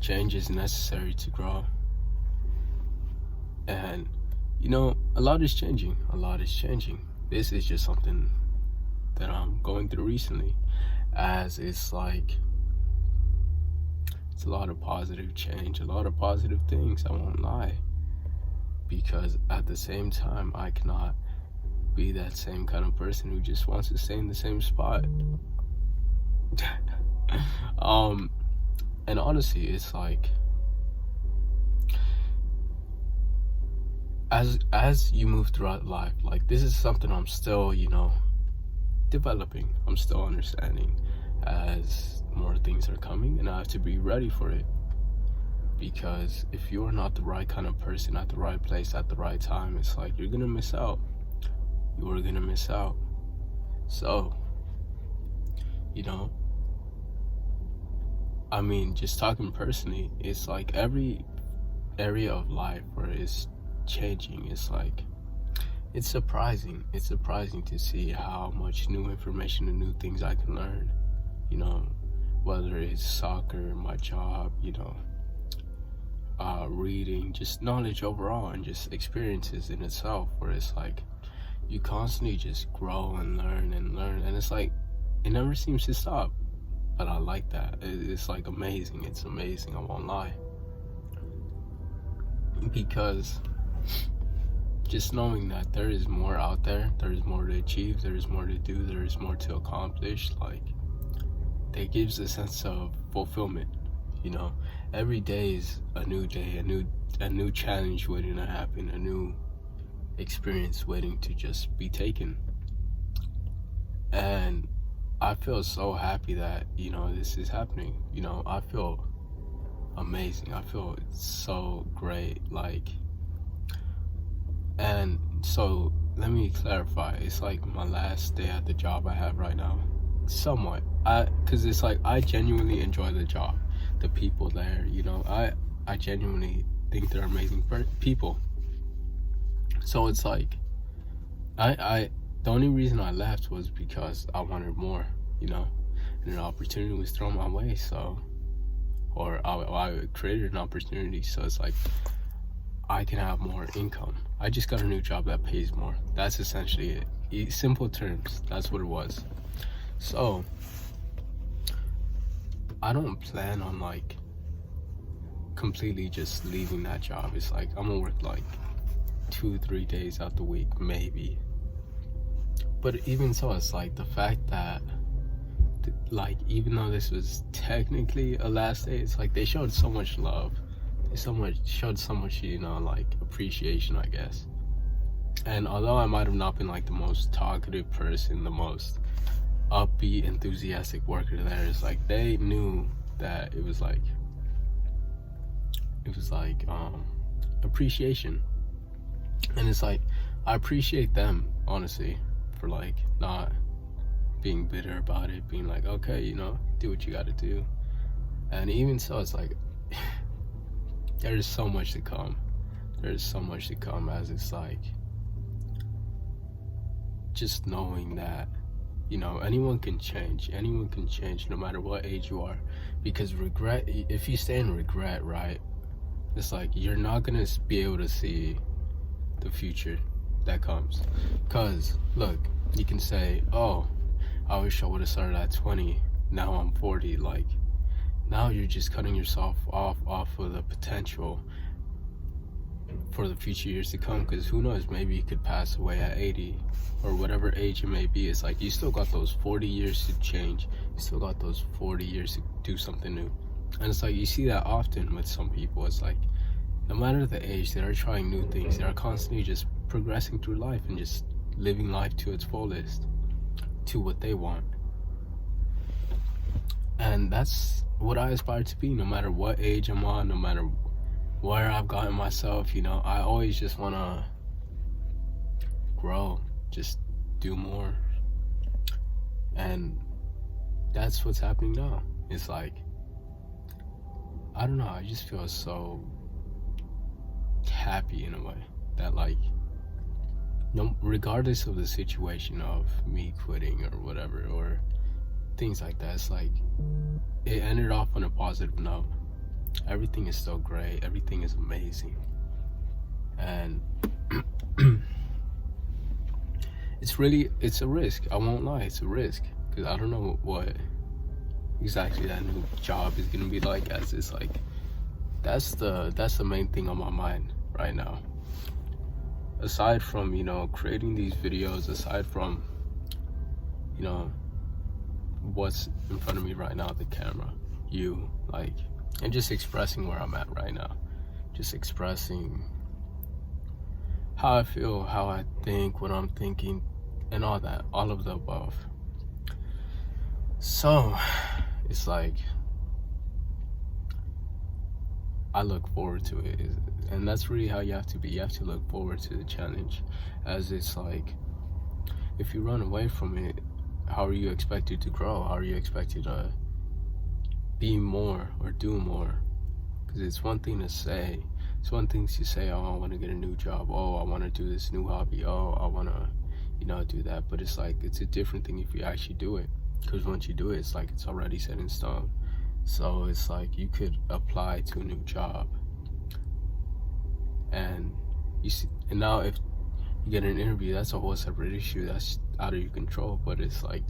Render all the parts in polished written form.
change is necessary to grow. And a lot is changing. This is just something that I'm going through recently, as it's a lot of positive change, a lot of positive things, I won't lie, because at the same time I cannot be that same kind of person who just wants to stay in the same spot. And honestly, it's as you move throughout life, this is something I'm still developing, I'm still understanding, as more things are coming, and I have to be ready for it. Because if you're not the right kind of person at the right place at the right time, it's you're gonna miss out. You're gonna miss out. So, I mean, just talking personally, it's every area of life where it's changing, it's surprising. It's surprising to see how much new information and new things I can learn, whether it's soccer, my job, reading, just knowledge overall, and just experiences in itself, where it's you constantly just grow and learn, and it's it never seems to stop. But I like that. It's amazing. It's amazing, I won't lie. Because just knowing that there is more out there, there is more to achieve, there is more to do, there is more to accomplish, that gives a sense of fulfillment. Every day is a new day, a new challenge waiting to happen, a new experience waiting to just be taken. And I feel so happy that this is happening. I feel amazing. I feel so great. And so let me clarify. It's my last day at the job I have right now. Somewhat. Because it's I genuinely enjoy the job. The people there, I genuinely think they're amazing people. So it's the only reason I left was because I wanted more, and an opportunity was thrown my way. Or I created an opportunity, so it's I can have more income. I just got a new job that pays more. That's essentially it. In simple terms, that's what it was. So I don't plan on completely just leaving that job. It's I'm gonna work 2-3 days out the week, maybe. But even so, it's the fact that even though this was technically a last day, it's they showed so much love. They showed so much appreciation, I guess. And although I might have not been the most talkative person, the most upbeat, enthusiastic worker there, it's they knew that it was appreciation. And it's I appreciate them, honestly, for not being bitter about it, being okay, do what you gotta do. And even so, it's there's so much to come. There's so much to come, as it's just knowing that anyone can change no matter what age you are. Because regret, if you stay in regret, right, it's you're not gonna be able to see the future that comes. Because look, you can say, oh, I wish I would have started at 20, now I'm 40. Now you're just cutting yourself off of the potential for the future years to come. Because who knows, maybe you could pass away at 80 or whatever age it may be. It's you still got those 40 years to change. You still got those 40 years to do something new. And it's you see that often with some people. It's no matter the age, they are trying new things. They are constantly just progressing through life and just living life to its fullest, to what they want. And that's what I aspire to be, no matter what age I'm on, no matter where I've gotten myself. I always just want to grow, just do more. And that's what's happening now. It's I don't know, I just feel so happy in a way that no, regardless of the situation of me quitting or whatever, or things like that, it's it ended off on a positive note. everything is so great, everything is amazing, and it's a risk. I won't lie, it's a risk, because I don't know what exactly that new job is gonna be like, as it's like that's the main thing on my mind right now. Aside from, you know, creating these videos, aside from, you know, what's in front of me right now, the camera, you, like, and just expressing where I'm at right now, just expressing how I feel, how I think, what I'm thinking, and all that, all of the above. So it's like I look forward to it, and that's really how you have to be. You have to look forward to the challenge, as it's like, if you run away from it, how are you expected to grow? How are you expected to be more or do more? Because it's one thing to say, oh, I want to get a new job, oh, I want to do this new hobby, oh, I want to, you know, do that. But it's like, it's a different thing if you actually do it, because once you do it, it's like it's already set in stone. So it's like you could apply to a new job, and you see, and now if you get an interview, that's a whole separate issue, that's out of your control. But it's like,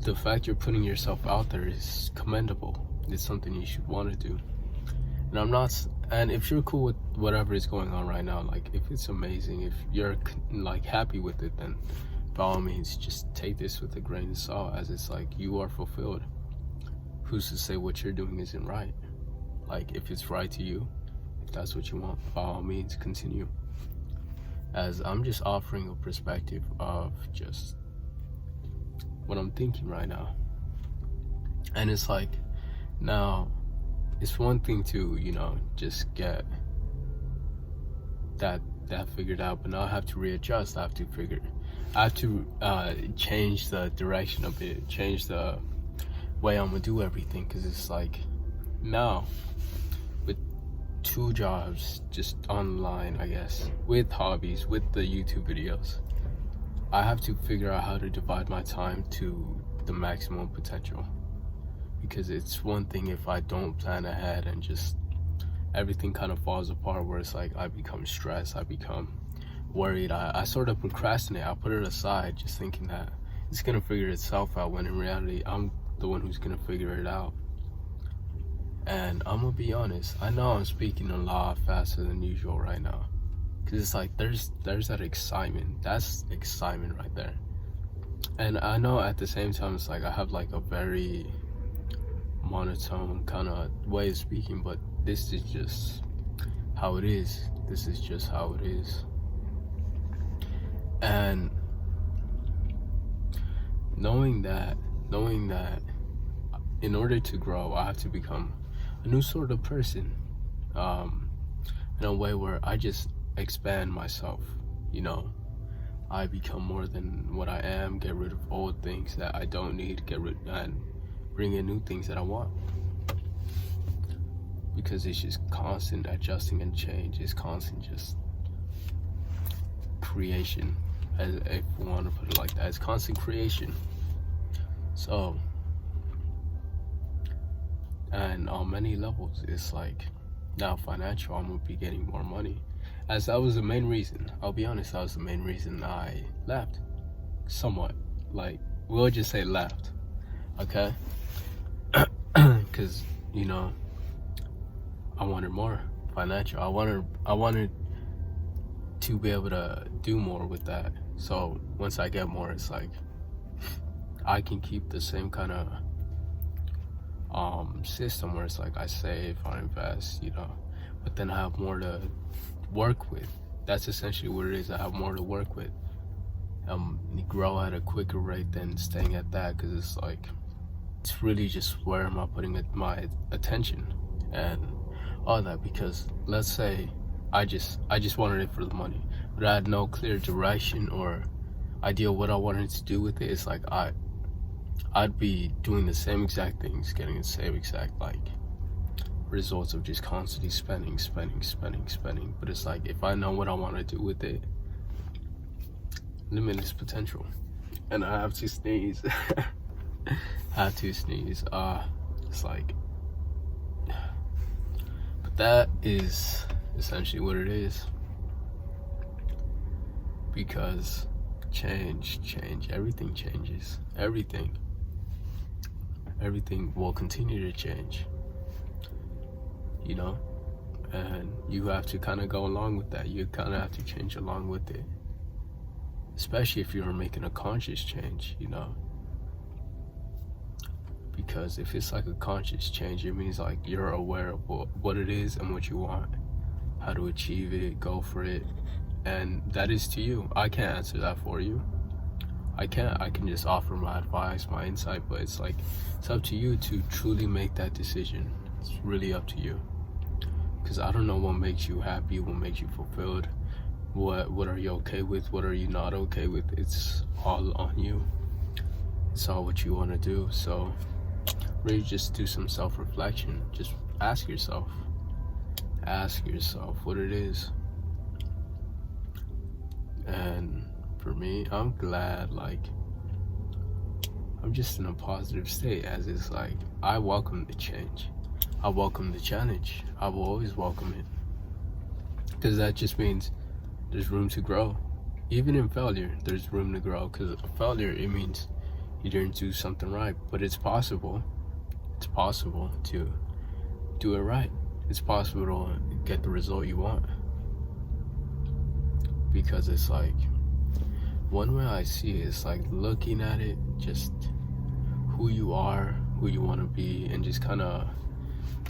the fact you're putting yourself out there is commendable. It's something you should want to do. And I'm not, and if you're cool with whatever is going on right now, like, if it's amazing, if you're like happy with it, then by all means just take this with a grain of salt, as it's like you are fulfilled. Who's to say what you're doing isn't right? Like, if it's right to you, if that's what you want, by all means continue. As I'm just offering a perspective of just what I'm thinking right now. And it's like, now it's one thing to, you know, just get that figured out, but now I have to readjust. I have to change the direction of it, change the way I'm gonna do everything. Because it's like, now with 2 jobs just online, I guess, with hobbies, with the YouTube videos, I have to figure out how to divide my time to the maximum potential. Because it's one thing if I don't plan ahead and just everything kind of falls apart, where it's like I become stressed, I become worried, I sort of procrastinate, I put it aside just thinking that it's gonna figure itself out, when in reality I'm the one who's gonna figure it out. And I'm gonna be honest, I know I'm speaking a lot faster than usual right now, because it's like there's that excitement, that's excitement right there. And I know at the same time it's like I have like a very monotone kind of way of speaking, but this is just how it is. This is just how it is. And knowing that in order to grow, I have to become a new sort of person, in a way where I just expand myself, you know. I become more than what I am, get rid of old things that I don't need, and bring in new things that I want. Because it's just constant adjusting and change. It's constant just creation, as if we want to put it like that. It's constant creation. So, and on many levels, it's like, now financial, I'm gonna be getting more money, as that was the main reason. I'll be honest, that was the main reason I left. Somewhat, like, we'll just say left, okay? Because, you know, I wanted more financial. I wanted to be able to do more with that. So once I get more, it's like I can keep the same kind of system where it's like I save, I invest, you know, but then I have more to work with. That's essentially what it is. I have more to work with. Grow at a quicker rate than staying at that, because it's like, it's really just where am I putting my attention and all that. Because let's say I just wanted it for the money, but I had no clear direction or idea what I wanted to do with it. It's like I'd be doing the same exact things, getting the same exact like results of just constantly spending. But it's like, if I know what I want to do with it, limitless potential. And I have to sneeze. It's like, that is essentially what it is. Because change, everything changes. Everything will continue to change, you know, and you have to kind of go along with that. You kind of have to change along with it, especially if you're making a conscious change, you know, because if it's like a conscious change, it means like you're aware of what it is and what you want, how to achieve it, go for it, and that is to you. I can't answer that for you. I can just offer my advice, my insight, but it's like, it's up to you to truly make that decision. It's really up to you. Because I don't know what makes you happy, what makes you fulfilled, what are you okay with, what are you not okay with. It's all on you. It's all what you want to do. So really just do some self-reflection. Just ask yourself what it is. And for me, I'm glad, like, I'm just in a positive state, as it's like, I welcome the change. I welcome the challenge. I will always welcome it. Because that just means there's room to grow. Even in failure, there's room to grow. Because failure, it means you didn't do something right. But it's possible. It's possible to do it right. It's possible to get the result you want. Because it's like, one way I see it is like looking at it, just who you are, who you want to be, and just kind of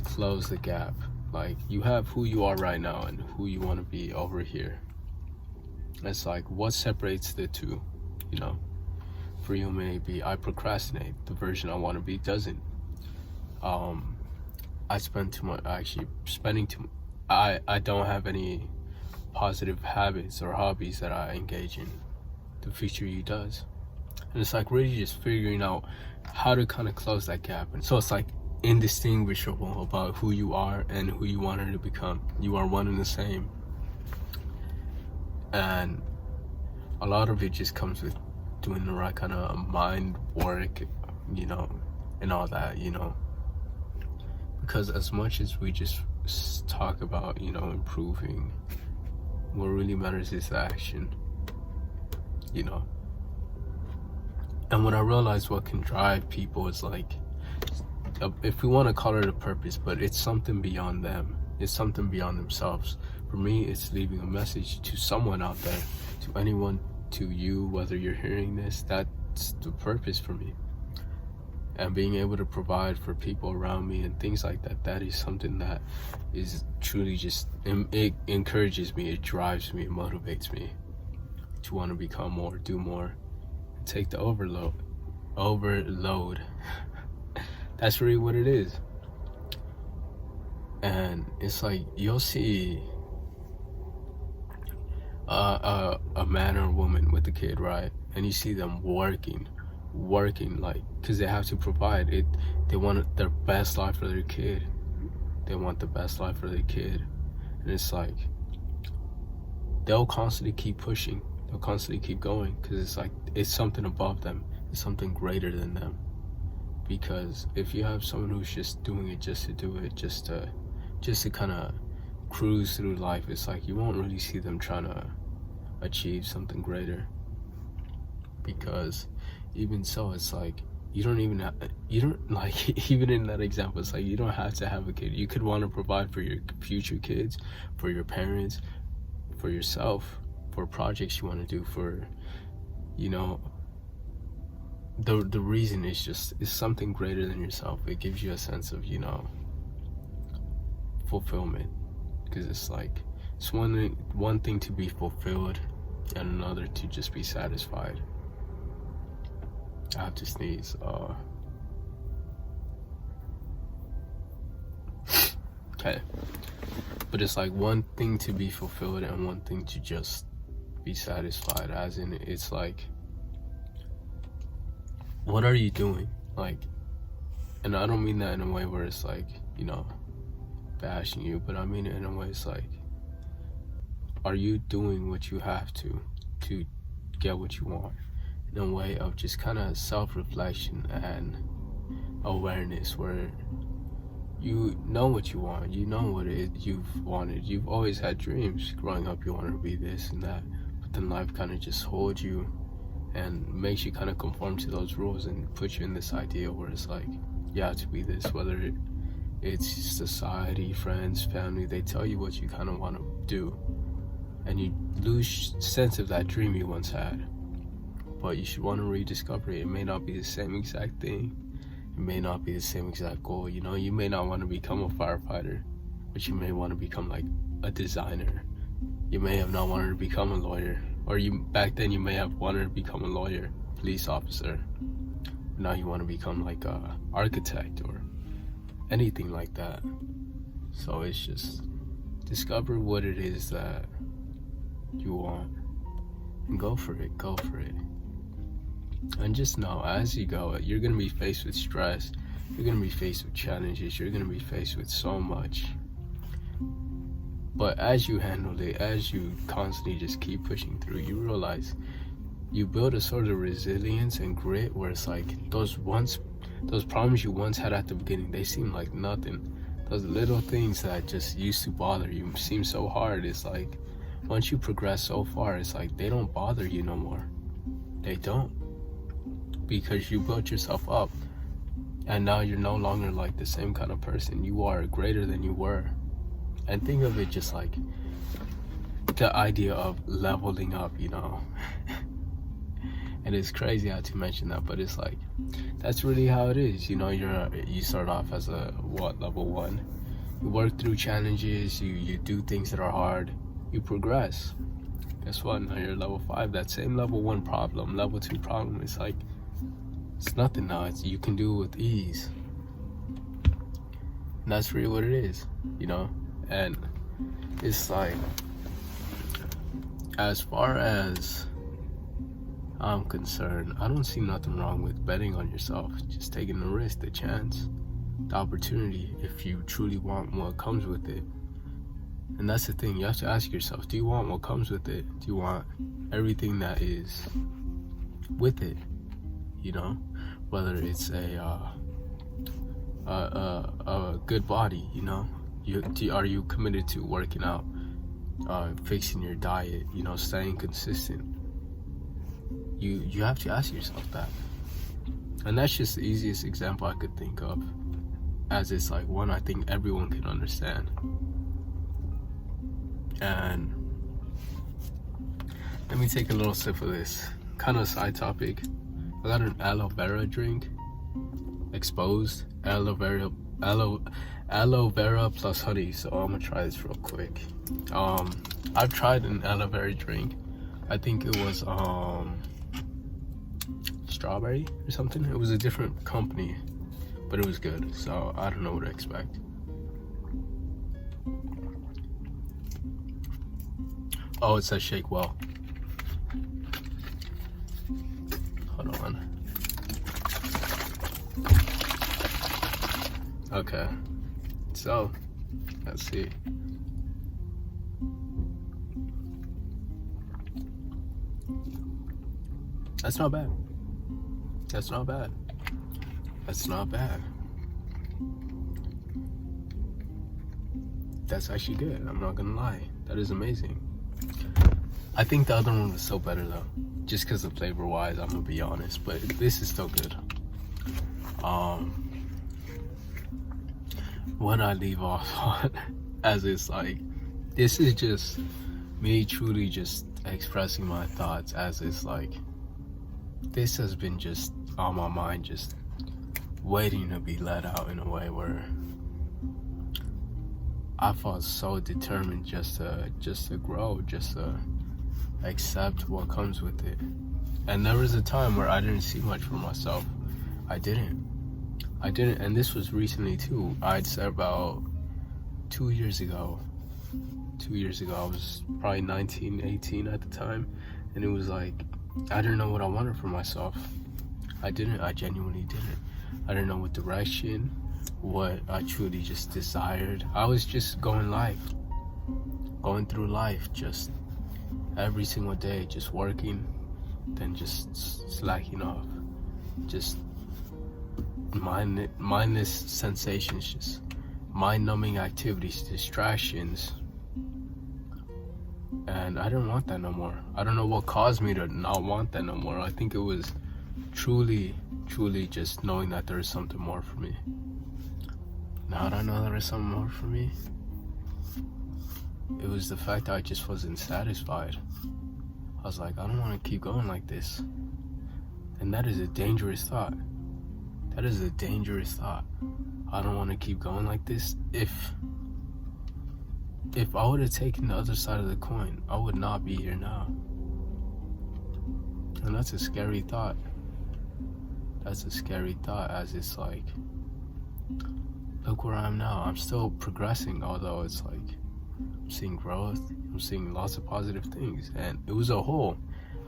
close the gap. Like, you have who you are right now and who you want to be over here. It's like, what separates the two, you know? For you, maybe I procrastinate. The version I want to be doesn't. I spend too much, actually spending too, I don't have any positive habits or hobbies that I engage in. The future you does. And it's like really just figuring out how to kind of close that gap. And so it's like indistinguishable about who you are and who you want her to become. You are one and the same. And a lot of it just comes with doing the right kind of mind work, you know, and all that, you know. Because as much as we just talk about, you know, improving, what really matters is the action, you know. And when I realized what can drive people is like, if we want to call it a purpose, but it's something beyond them. It's something beyond themselves. For me, it's leaving a message to someone out there, to anyone, to you, whether you're hearing this. That's the purpose for me. And being able to provide for people around me and things like that, that is something that is truly just, it encourages me, it drives me, it motivates me to want to become more, do more, and take the overload. That's really what it is. And it's like, you'll see a man or a woman with a kid, right? And you see them working like, because they have to provide it. They want their best life for their kid. They want the best life for their kid. And it's like, they'll constantly keep pushing. They'll constantly keep going, because it's like, it's something above them. It's something greater than them. Because if you have someone who's just doing it just to do it, just to kind of cruise through life, it's like, you won't really see them trying to achieve something greater. Because even so, it's like, you don't like, even in that example, it's like, you don't have to have a kid. You could want to provide for your future kids, for your parents, for yourself, for projects you want to do, for, you know, the reason is just, is something greater than yourself. It gives you a sense of, you know, fulfillment. Because it's like, it's one thing to be fulfilled and another to just be satisfied. I have to sneeze. Okay. But it's like one thing to be fulfilled and one thing to just be satisfied. As in, it's like, what are you doing? Like, and I don't mean that in a way where it's like, you know, bashing you, but I mean it in a way, it's like, are you doing what you have to get what you want? In a way of just kind of self-reflection and awareness, where you know what you want. You know what it is you've wanted. You've always had dreams. Growing up, you wanted to be this and that. But then life kind of just holds you and makes you kind of conform to those rules and puts you in this idea where it's like, you have to be this. Whether it's society, friends, family, they tell you what you kind of want to do. And you lose sense of that dream you once had. But you should want to rediscover it. It may not be the same exact thing. It may not be the same exact goal. You know, you may not want to become a firefighter, but you may want to become like a designer. You may have not wanted to become a lawyer, or back then you may have wanted to become a lawyer, police officer. Now you want to become like a architect or anything like that. So it's just discover what it is that you want and go for it. And just know, as you go, you're going to be faced with stress, you're going to be faced with challenges, you're going to be faced with so much. But as you handle it, as you constantly just keep pushing through, you realize you build a sort of resilience and grit where it's like those problems you once had at the beginning, they seem like nothing. Those little things that just used to bother you seem so hard. It's like once you progress so far, it's like they don't bother you no more. They don't. Because you built yourself up, and now you're no longer like the same kind of person. You are greater than you were. And think of it just like the idea of leveling up, you know. And it's crazy how to mention that, but it's like that's really how it is. You know, you start off as a level 1. You work through challenges, you do things that are hard, you progress. Guess what? Now you're level 5. That same level 1 problem, level 2 problem, it's like it's nothing now. You can do it with ease. And that's really what it is, you know? And it's like, as far as I'm concerned, I don't see nothing wrong with betting on yourself. Just taking the risk, the chance, the opportunity, if you truly want what comes with it. And that's the thing, you have to ask yourself, do you want what comes with it? Do you want everything that is with it? You know, whether it's a good body, you know, are you committed to working out, fixing your diet, you know, staying consistent? You have to ask yourself that. And that's just the easiest example I could think of, as it's like one I think everyone can understand. And let me take a little sip of this, kind of side topic. I got an aloe vera drink, exposed aloe vera plus honey. So I'm gonna try this real quick. I've tried an aloe vera drink. I think it was strawberry or something. It was a different company, but it was good. So I don't know what to expect. Oh, it says shake well. Hold on. Okay, so let's see. That's not bad. That's not bad. That's not bad. That's actually good. I'm not gonna lie. That is amazing. I think the other one was so better though, just because of flavor wise, I'm gonna be honest, but this is still good. When I leave off on, as it's like, this is just me truly just expressing my thoughts, as it's like, this has been just on my mind, just waiting to be let out in a way where I felt so determined just to grow, just to accept what comes with it. And there was a time where I didn't see much for myself. I didn't, and this was recently too. I'd say about 2 years ago. 2 years ago, I was probably 19, 18 at the time, and it was like, I didn't know what I wanted for myself. I genuinely didn't. I didn't know what direction, what I truly just desired. I was just going through life, just every single day, just working, then just slacking off, just mindless sensations, just mind-numbing activities, distractions, and I didn't want that no more. I don't know what caused me to not want that no more. I think it was truly just knowing that there is something more for me. Now that I know there is something more for me, it was the fact that I just wasn't satisfied. I was like, I don't want to keep going like this. And that is a dangerous thought. That is a dangerous thought. I don't want to keep going like this. If I would have taken the other side of the coin, I would not be here now. And that's a scary thought. That's a scary thought, as it's like, look where I am now. I'm still progressing, although it's like, I'm seeing growth. I'm seeing lots of positive things. And it was a hole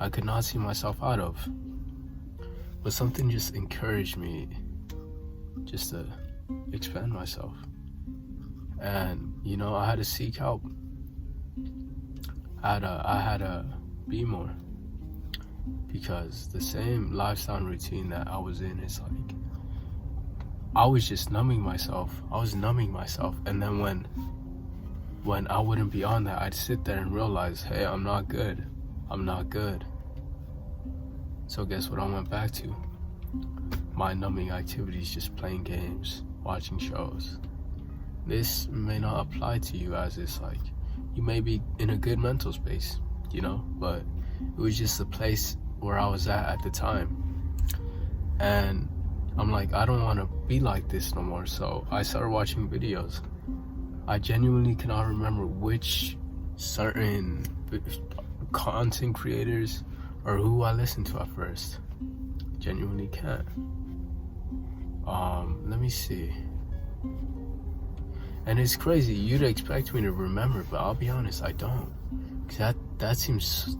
I could not see myself out of. But something just encouraged me just to expand myself. And, you know, I had to seek help. I had to be more. Because the same lifestyle routine that I was in is like, I was just numbing myself. And then when I wouldn't be on that, I'd sit there and realize, hey, I'm not good. So guess what I went back to? Mind-numbing activities, just playing games, watching shows. This may not apply to you, as it's like, you may be in a good mental space, you know, but it was just the place where I was at the time. And I'm like, I don't want to be like this no more. So I started watching videos. I genuinely cannot remember which certain content creators or who I listened to at first. Genuinely can't. Let me see. And it's crazy. You'd expect me to remember, but I'll be honest, I don't. 'Cause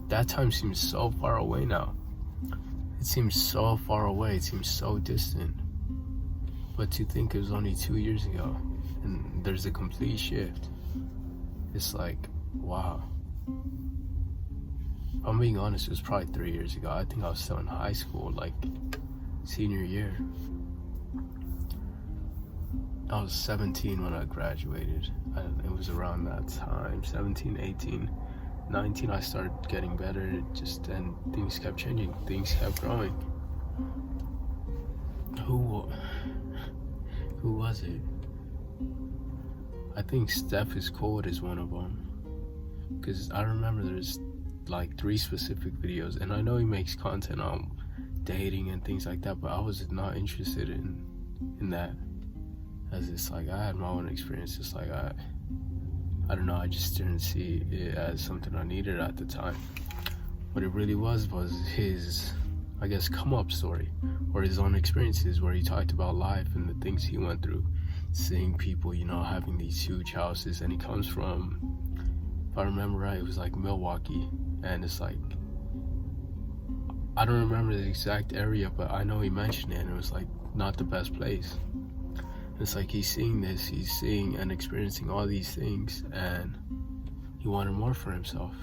that time seems so far away now. It seems so far away. It seems so distant. But to think it was only 2 years ago, and there's a complete shift. It's like, wow. If I'm being honest, it was probably 3 years ago. I think I was still in high school, like senior year. I was 17 when I graduated. It was around that time, 17, 18, 19, I started getting better. And things kept changing. Things kept growing. Who was it? I think Steph is Cold is one of them. Because I remember there's like 3 specific videos. And I know he makes content on dating and things like that, but I was not interested in that. As it's like, I had my own experience. It's like, I don't know, I just didn't see it as something I needed at the time. What it really was his, I guess, come up story, or his own experiences where he talked about life and the things he went through, seeing people, you know, having these huge houses. And he comes from, if I remember right, it was like Milwaukee. And it's like, I don't remember the exact area, but I know he mentioned it, and it was like not the best place. It's like he's seeing this, he's seeing and experiencing all these things, and he wanted more for himself.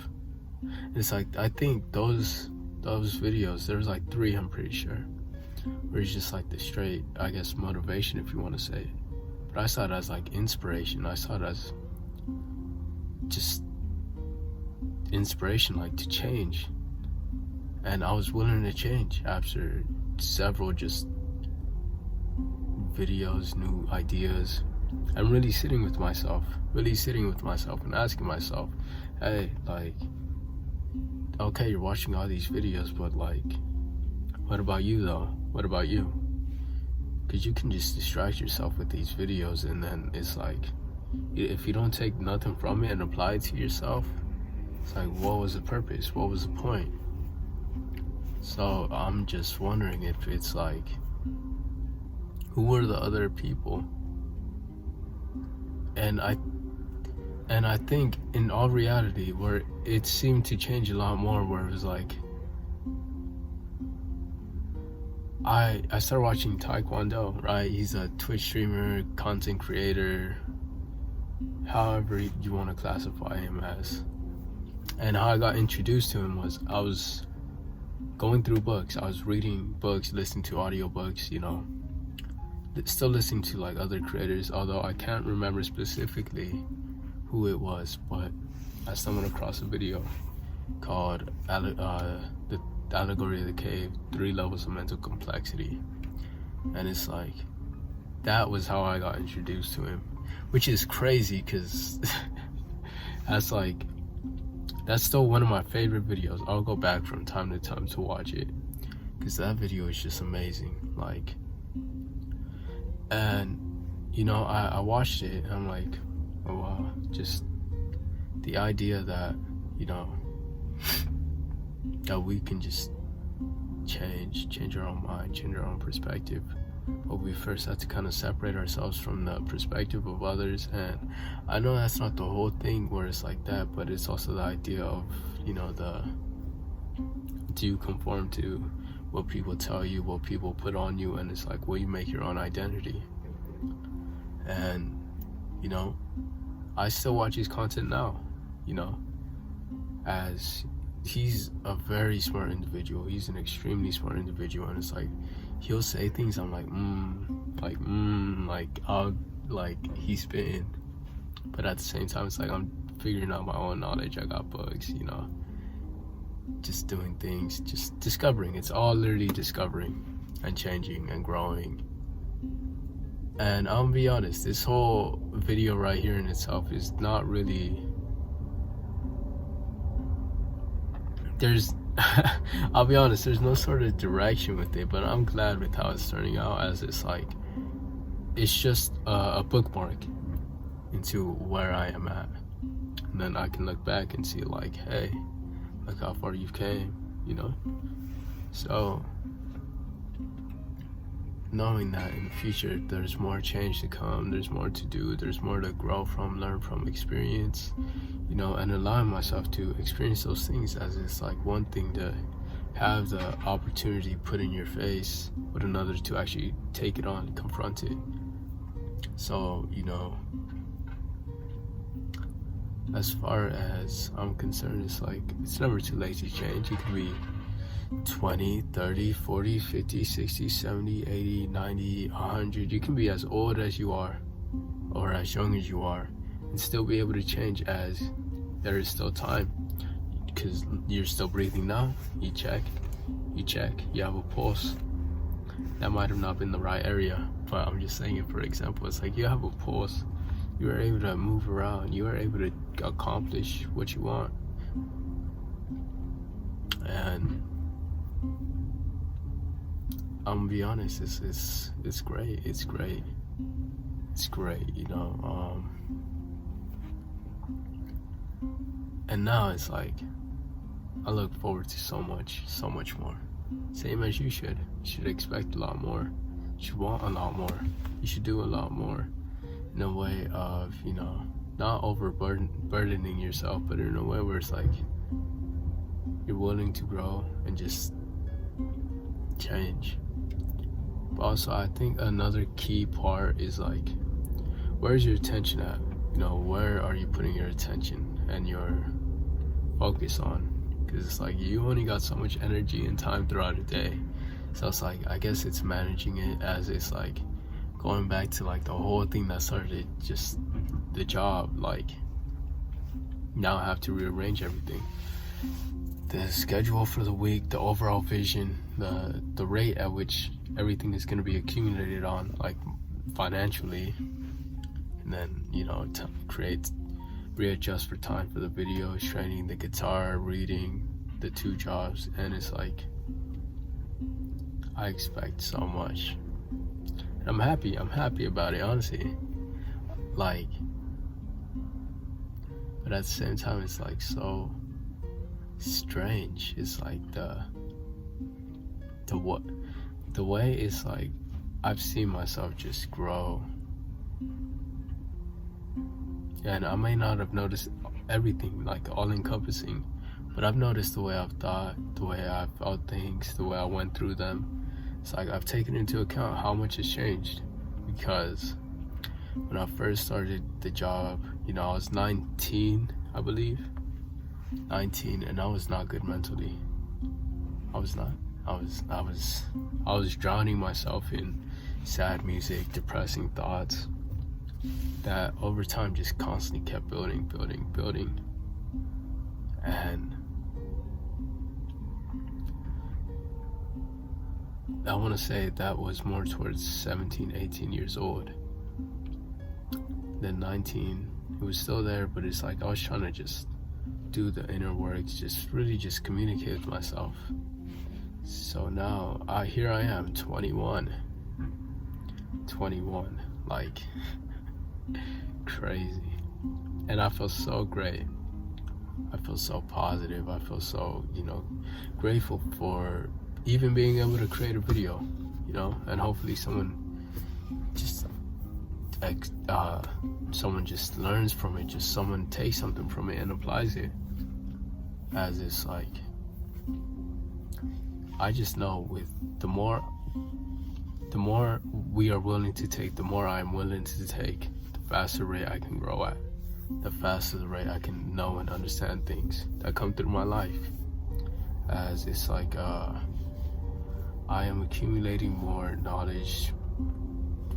It's like, I think those videos, there's like 3, I'm pretty sure, where it's just like the straight, I guess, motivation, if you want to say it. But I saw it as like inspiration. I saw it as just inspiration, like to change. And I was willing to change after several just videos, new ideas. I'm really sitting with myself and asking myself, hey, like, okay, you're watching all these videos, but like, what about you though? What about you? Because you can just distract yourself with these videos, and then it's like, if you don't take nothing from it and apply it to yourself, it's like, what was the purpose? What was the point? So I'm just wondering if it's like, who were the other people? And I think in all reality, where it seemed to change a lot more, where it was like, I started watching Taekwondo, right? He's a Twitch streamer, content creator, however you want to classify him as. And how I got introduced to him was, I was going through books. I was reading books, listening to audiobooks, you know, still listening to like other creators, although I can't remember specifically who it was, but I stumbled across a video called the Allegory of the Cave, 3 Levels of Mental Complexity. And it's like, that was how I got introduced to him, which is crazy because that's still one of my favorite videos. I'll go back from time to time to watch it because that video is just amazing. Like, and you know, I watched it and I'm like, oh wow, just the idea that, you know, that we can just change our own mind, change our own perspective. But we first have to kind of separate ourselves from the perspective of others. And I know that's not the whole thing where it's like that, but it's also the idea of, you know, do you conform to what people tell you, what people put on you, and it's like, will you make your own identity? And, you know, I still watch his content now, you know, as he's a very smart individual. He's an extremely smart individual, and it's like, he'll say things I'm like he's spitting, but at the same time it's like I'm figuring out my own knowledge. I got books, you know, just doing things, just discovering. It's all literally discovering and changing and growing. And I'm gonna be honest, this whole video right here in itself is not really, I'll be honest, there's no sort of direction with it, but I'm glad with how it's turning out, as it's like, it's just a bookmark into where I am at. And then I can look back and see like, hey, look how far you've came, you know? So, knowing that in the future there's more change to come, there's more to do, there's more to grow from, learn from, experience, you know, and allowing myself to experience those things, as it's like one thing to have the opportunity put in your face, but another to actually take it on, confront it. So, you know, as far as I'm concerned, it's like, it's never too late to change. You could be 20, 30, 40, 50, 60, 70, 80, 90, 100. You can be as old as you are or as young as you are and still be able to change, as there is still time, because you're still breathing now. You check, you have a pulse. That might have not been the right area, but I'm just saying it for example. It's like, you have a pulse, you are able to move around, you are able to accomplish what you want. And I'm gonna be honest, it's great, you know. And now it's like, I look forward to so much more. Same as you should. You should expect a lot more. You should want a lot more. You should do a lot more, in a way of, you know, not burdening yourself, but in a way where it's like, you're willing to grow and just change. But also, I think another key part is like, where's your attention at? You know, where are you putting your attention and your focus on? Because it's like, you only got so much energy and time throughout the day. So it's like, I guess it's managing it, as it's like going back to like the whole thing that started, just the job. Like, now I have to rearrange everything. The schedule for the week, the overall vision, the rate at which everything is going to be accumulated on, like financially, and then, you know, readjust for time for the videos, training, the guitar, reading, the 2 jobs. And it's like, I expect so much, and I'm happy about it, honestly. Like, but at the same time, it's like so strange. It's like the way it's like, I've seen myself just grow, and I may not have noticed everything, like all encompassing, but I've noticed the way I've thought, the way I've felt things, the way I went through them. It's like, I've taken into account how much has changed, because when I first started the job, you know, I was 19, I believe, 19, and I was not good mentally. I was not. I was drowning myself in sad music, depressing thoughts that over time just constantly kept building. And I want to say that was more towards 17, 18 years old. Then 19, it was still there, but it's like I was trying to just do the inner work, just really just communicate with myself. So now here I am, 21, like crazy. And I feel so great. I feel so positive. I feel so, grateful for even being able to create a video, and hopefully someone just learns from it, just someone takes something from it and applies it. As it's like, I just know with the more we are willing to take, the more I'm willing to take, the faster rate I can grow at, the faster the rate I can know and understand things that come through my life. As it's like, I am accumulating more knowledge,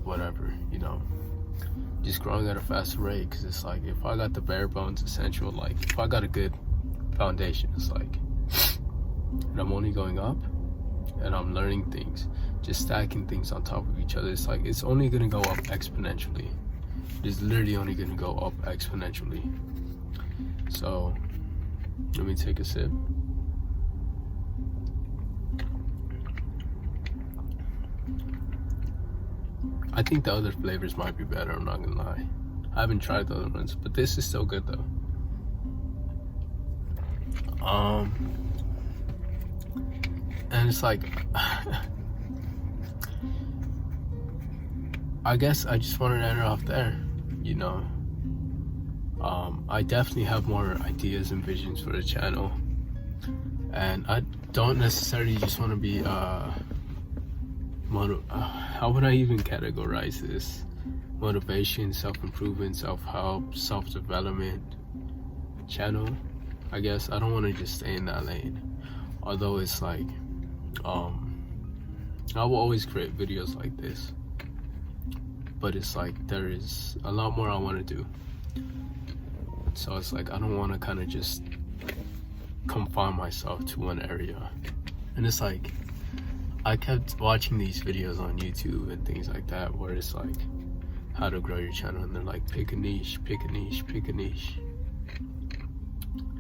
whatever, just growing at a faster rate. Because it's like, if I got the bare bones essential, like if I got a good foundation, it's like, and I'm only going up and I'm learning things, just stacking things on top of each other, it's like, it's only gonna go up exponentially. It is literally only gonna go up exponentially. So let me take a sip. I think the other flavors might be better, I'm not gonna lie. I haven't tried the other ones, but this is still good though. And it's like, I guess I just wanted to enter off there, I definitely have more ideas and visions for the channel, and I don't necessarily just want to be how would I even categorize this? Motivation, self-improvement, self-help, self-development channel. I guess I don't want to just stay in that lane. Although it's like, I will always create videos like this, but it's like there is a lot more I want to do. So it's like, I don't want to kind of just confine myself to one area. And it's like, I kept watching these videos on YouTube and things like that, where it's like, how to grow your channel, and they're like, pick a niche, pick a niche, pick a niche.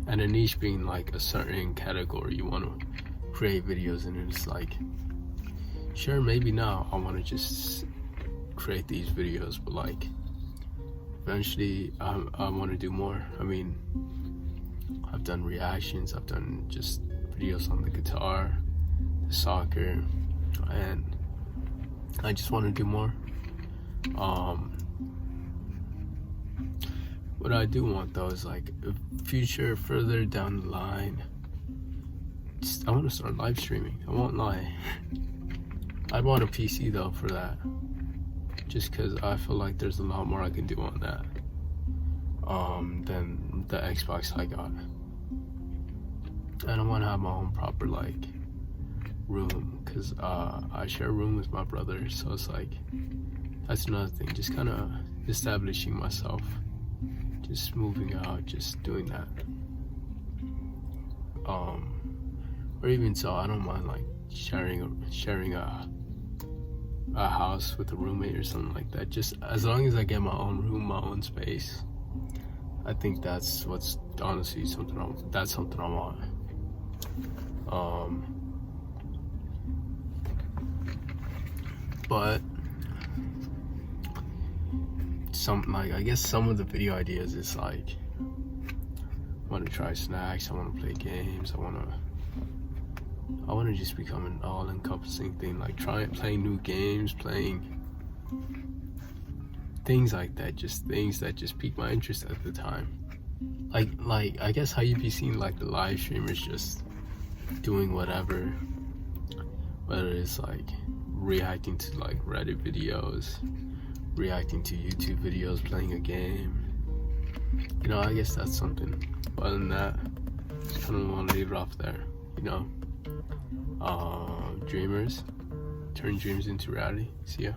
And a niche being like a certain category you want to create videos in. And it's like, sure, maybe now I want to just create these videos, but like, eventually I want to do more. I mean, I've done reactions, I've done just videos on the guitar, the soccer, and I just want to do more. What I do want though is like a future further down the line, I want to start live streaming. I won't lie. I'd want a PC though for that, just because I feel like there's a lot more I can do on that than the Xbox I got. And I want to have my own proper like room, because I share a room with my brother, so it's like, that's another thing, just kind of establishing myself, just moving out, just doing that. Or even so, I don't mind like sharing a house with a roommate or something like that, just as long as I get my own room, my own space. I think that's what's honestly something I want. But I guess some of the video ideas is like, I want to try snacks, I want to play games, I want to just become an all-encompassing thing, like playing new games, playing things like that, just things that just pique my interest at the time. Like I guess how you be seeing like the live streamers just doing whatever, whether it's like reacting to like Reddit videos, reacting to YouTube videos, playing a game. I guess that's something. But other than that, just kind of want to leave it off there. Dreamers, turn dreams into reality. See ya.